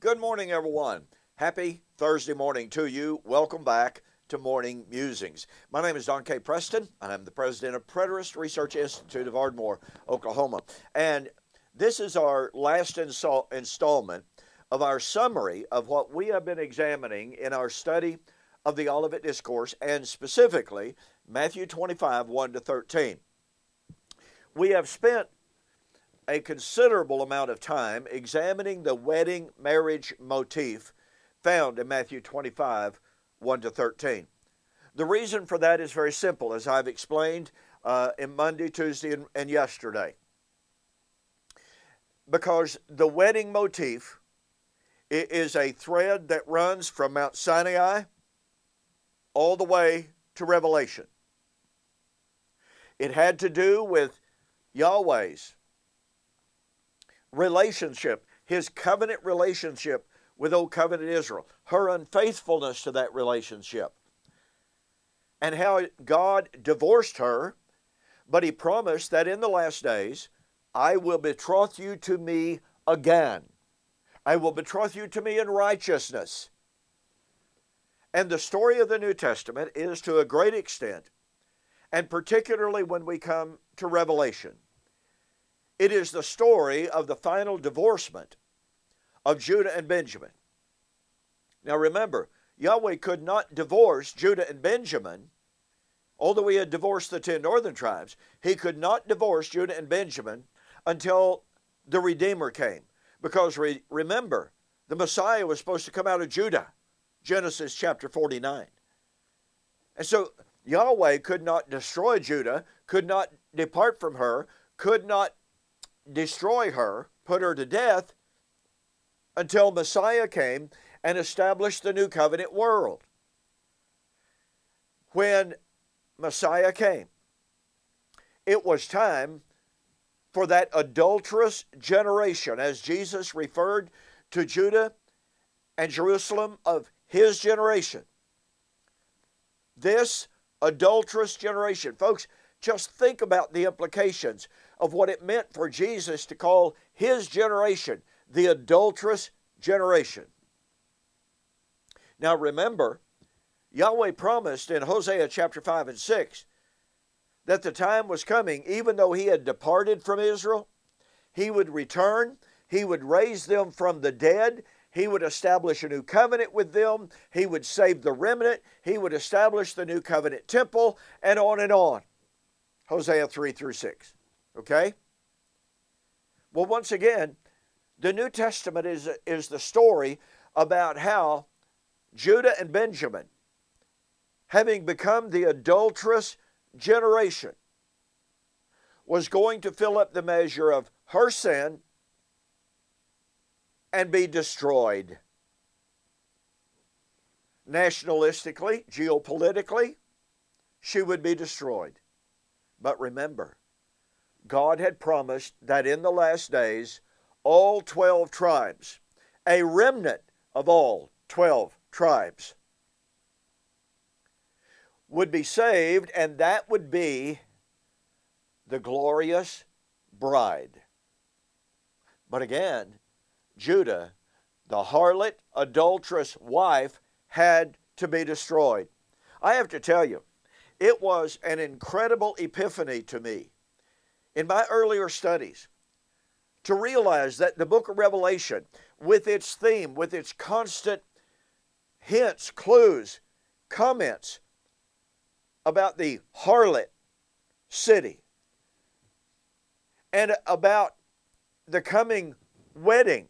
Good morning, everyone. Happy Thursday morning to you. Welcome back to Morning Musings. My name is Don K. Preston, and I'm the president of Preterist Research Institute of Ardmore, Oklahoma. And this is our last installment of our summary of what we have been examining in our study of the Olivet Discourse, and specifically Matthew 25, 1 to 13. We have spent a considerable amount of time examining the wedding marriage motif found in Matthew 25, 1 to 13. The reason for that is very simple, as I've explained in Monday, Tuesday, and yesterday. Because the wedding motif is a thread that runs from Mount Sinai all the way to Revelation. It had to do with Yahweh's relationship, his covenant relationship with Old Covenant Israel, her unfaithfulness to that relationship, and how God divorced her, but he promised that in the last days, I will betroth you to me again. I will betroth you to me in righteousness. And the story of the New Testament is to a great extent, and particularly when we come to Revelation, it is the story of the final divorcement of Judah and Benjamin. Now remember, Yahweh could not divorce Judah and Benjamin, although he had divorced the 10 northern tribes. He could not divorce Judah and Benjamin until the Redeemer came. Because remember, the Messiah was supposed to come out of Judah, Genesis chapter 49. And so Yahweh could not destroy Judah, could not depart from her, could not destroy her, put her to death, until Messiah came and established the new covenant world. When Messiah came, it was time for that adulterous generation, as Jesus referred to Judah and Jerusalem of his generation. This adulterous generation, folks, just think about the implications of what it meant for Jesus to call his generation the adulterous generation. Now remember, Yahweh promised in Hosea chapter 5 and 6 that the time was coming, even though he had departed from Israel, he would return, he would raise them from the dead, he would establish a new covenant with them, he would save the remnant, he would establish the new covenant temple, and on and on. Hosea 3 through 6. Okay? Well, once again, the New Testament is the story about how Judah and Benjamin, having become the adulterous generation, was going to fill up the measure of her sin and be destroyed. Nationalistically, geopolitically, she would be destroyed. But remember, God had promised that in the last days, all 12 tribes, a remnant of all 12 tribes, would be saved, and that would be the glorious bride. But again, Judah, the harlot, adulterous wife, had to be destroyed. I have to tell you, it was an incredible epiphany to me in my earlier studies to realize that the book of Revelation, with its theme, with its constant hints, clues, comments about the harlot city and about the coming wedding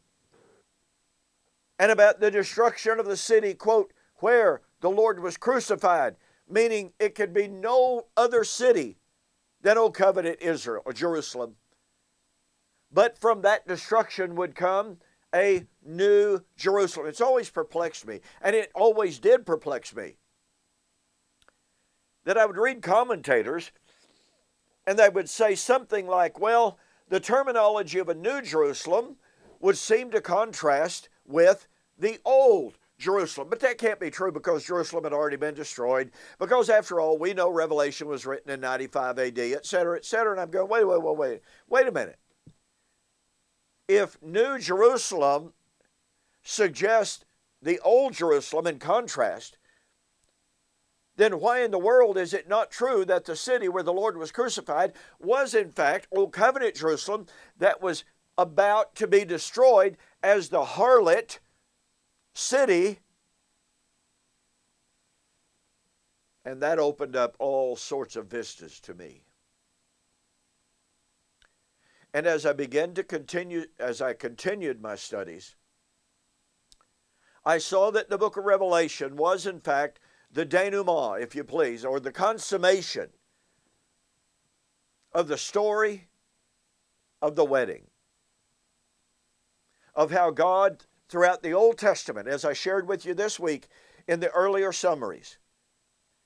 and about the destruction of the city, quote, where the Lord was crucified, meaning it could be no other city than Old Covenant Israel or Jerusalem. But from that destruction would come a new Jerusalem. It's always perplexed me, and it always did perplex me, that I would read commentators and they would say something like, well, the terminology of a new Jerusalem would seem to contrast with the old Jerusalem. But that can't be true because Jerusalem had already been destroyed. Because after all, we know Revelation was written in 95 AD, etc., etc. And I'm going, wait a minute. If New Jerusalem suggests the old Jerusalem in contrast, then why in the world is it not true that the city where the Lord was crucified was in fact Old Covenant Jerusalem that was about to be destroyed as the harlot city? And that opened up all sorts of vistas to me. And as I continued my studies, I saw that the book of Revelation was in fact the denouement, if you please, or the consummation of the story of the wedding. Of how God, throughout the Old Testament, as I shared with you this week in the earlier summaries,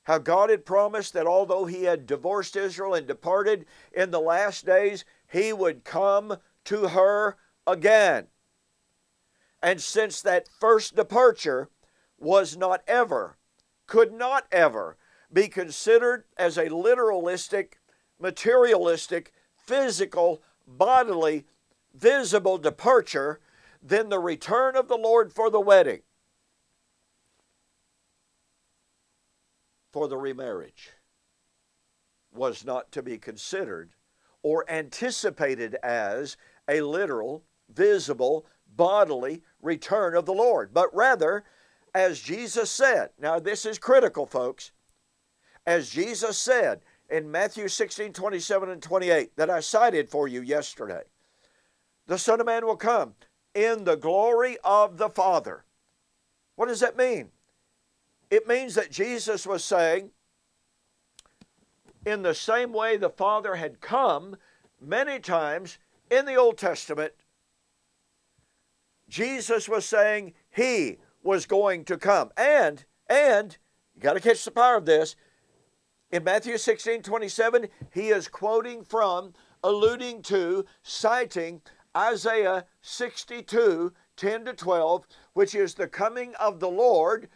how God had promised that although He had divorced Israel and departed in the last days, He would come to her again. And since that first departure was not ever, could not ever be considered as a literalistic, materialistic, physical, bodily, visible departure, then the return of the Lord for the wedding, for the remarriage, was not to be considered or anticipated as a literal, visible, bodily return of the Lord, but rather, as Jesus said, now this is critical, folks, as Jesus said in Matthew 16, 27 and 28 that I cited for you yesterday, the Son of Man will come in the glory of the Father. What does that mean? It means that Jesus was saying, in the same way the Father had come many times in the Old Testament, Jesus was saying He was going to come. And you got to catch the power of this, in Matthew 16, 27, He is quoting from, alluding to, citing Isaiah 62, 10 to 12, which is the coming of the Lord,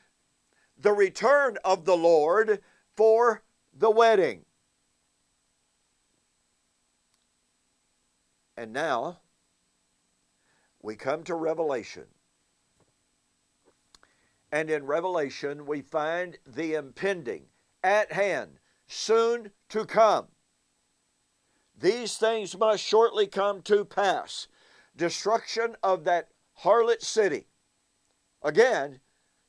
the return of the Lord for the wedding. And now we come to Revelation. And in Revelation we find the impending, at hand, soon to come. These things must shortly come to pass. Destruction of that harlot city. Again,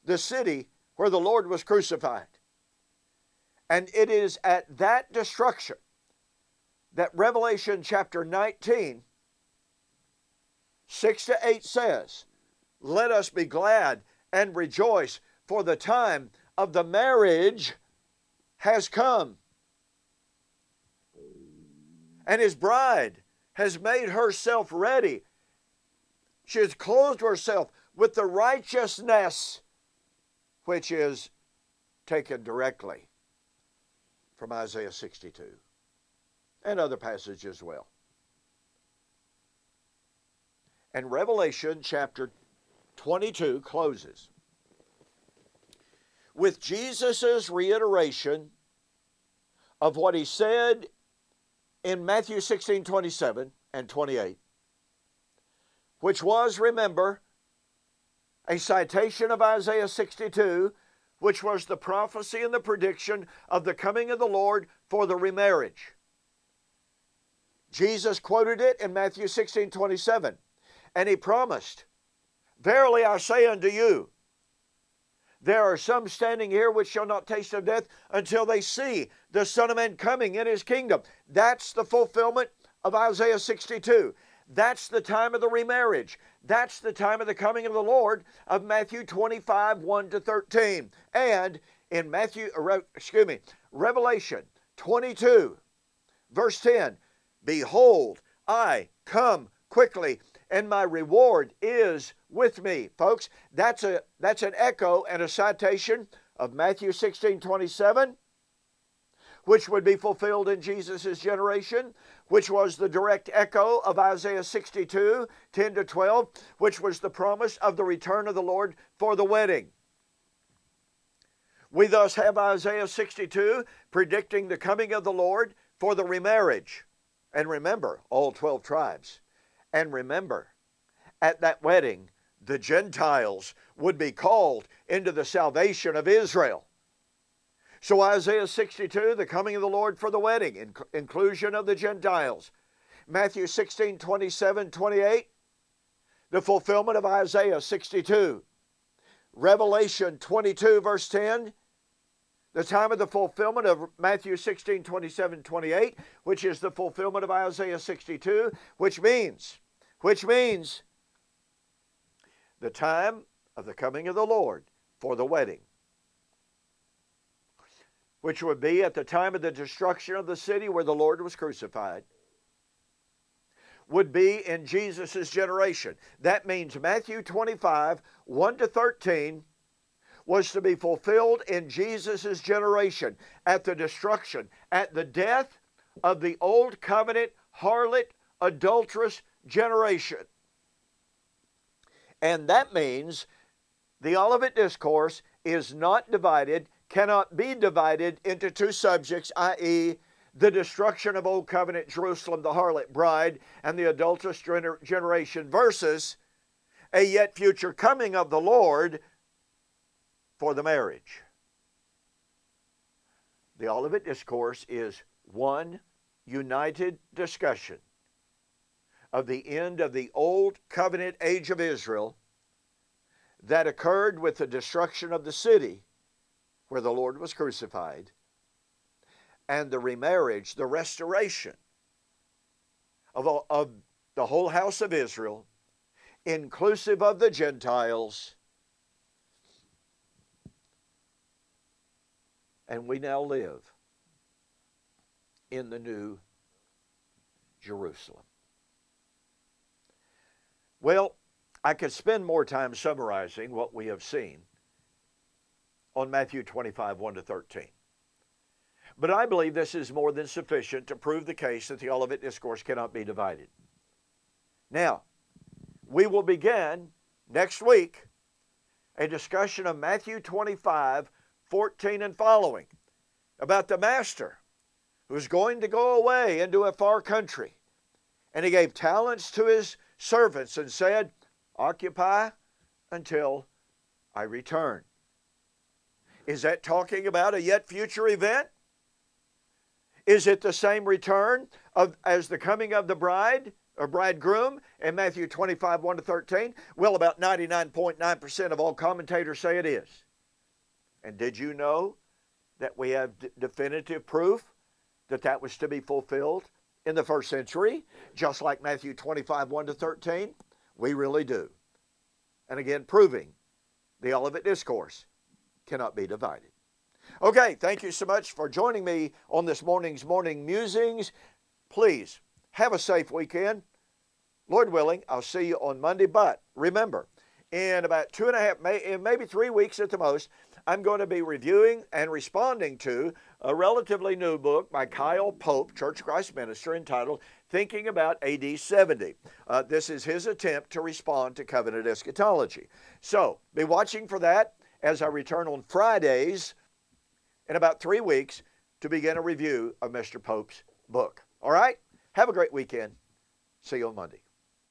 the city where the Lord was crucified. And it is at that destruction that Revelation chapter 19, 6 to 8 says, "Let us be glad and rejoice, for the time of the marriage has come. And His bride has made herself ready. She has clothed herself with the righteousness which is taken directly from Isaiah 62 and other passages as well. And Revelation chapter 22 closes with Jesus' reiteration of what He said in Matthew 16, 27 and 28, which was, remember, a citation of Isaiah 62, which was the prophecy and the prediction of the coming of the Lord for the remarriage. Jesus quoted it in Matthew 16, 27, and He promised, "Verily I say unto you, there are some standing here which shall not taste of death until they see the Son of Man coming in His kingdom." That's the fulfillment of Isaiah 62. That's the time of the remarriage. That's the time of the coming of the Lord of Matthew 25, 1 to 13. And in Revelation 22, verse 10, "Behold, I come quickly, and my reward is with me." Folks, that's an echo and a citation of Matthew 16, 27, which would be fulfilled in Jesus' generation, which was the direct echo of Isaiah 62, 10 to 12, which was the promise of the return of the Lord for the wedding. We thus have Isaiah 62 predicting the coming of the Lord for the remarriage. And remember, all 12 tribes. And remember, at that wedding, the Gentiles would be called into the salvation of Israel. So Isaiah 62, the coming of the Lord for the wedding, inclusion of the Gentiles. Matthew 16, 27, 28, the fulfillment of Isaiah 62. Revelation 22, verse 10, the time of the fulfillment of Matthew 16, 27, 28, which is the fulfillment of Isaiah 62, which means the time of the coming of the Lord for the wedding, which would be at the time of the destruction of the city where the Lord was crucified, would be in Jesus' generation. That means Matthew 25, 1 to 13, was to be fulfilled in Jesus' generation, at the destruction, at the death of the old covenant, harlot, adulterous generation. And that means the Olivet Discourse is not divided, cannot be divided into two subjects, i.e., the destruction of Old Covenant Jerusalem, the harlot bride, and the adulterous generation, versus a yet future coming of the Lord for the marriage. The Olivet Discourse is one united discussion of the end of the Old Covenant age of Israel that occurred with the destruction of the city where the Lord was crucified, and the remarriage, the restoration of the whole house of Israel, inclusive of the Gentiles. And we now live in the new Jerusalem. Well, I could spend more time summarizing what we have seen on Matthew 25, 1 to 13. But I believe this is more than sufficient to prove the case that the Olivet Discourse cannot be divided. Now, we will begin next week a discussion of Matthew 25, 14 and following, about the master who's going to go away into a far country. And he gave talents to his servants and said, "Occupy until I return." Is that talking about a yet future event? Is it the same return as the coming of the bride or bridegroom in Matthew 25, 1 to 13? Well, about 99.9% of all commentators say it is. And did you know that we have definitive proof that that was to be fulfilled in the first century, just like Matthew 25, 1 to 13? We really do. And again, proving the Olivet Discourse cannot be divided. Okay, thank you so much for joining me on this morning's Morning Musings. Please have a safe weekend. Lord willing, I'll see you on Monday. But remember, in about 2.5, maybe 3 weeks at the most, I'm going to be reviewing and responding to a relatively new book by Kyle Pope, Church of Christ minister, entitled Thinking About AD 70. This is his attempt to respond to covenant eschatology. So be watching for that as I return on Fridays in about 3 weeks to begin a review of Mr. Pope's book. All right? Have a great weekend. See you on Monday.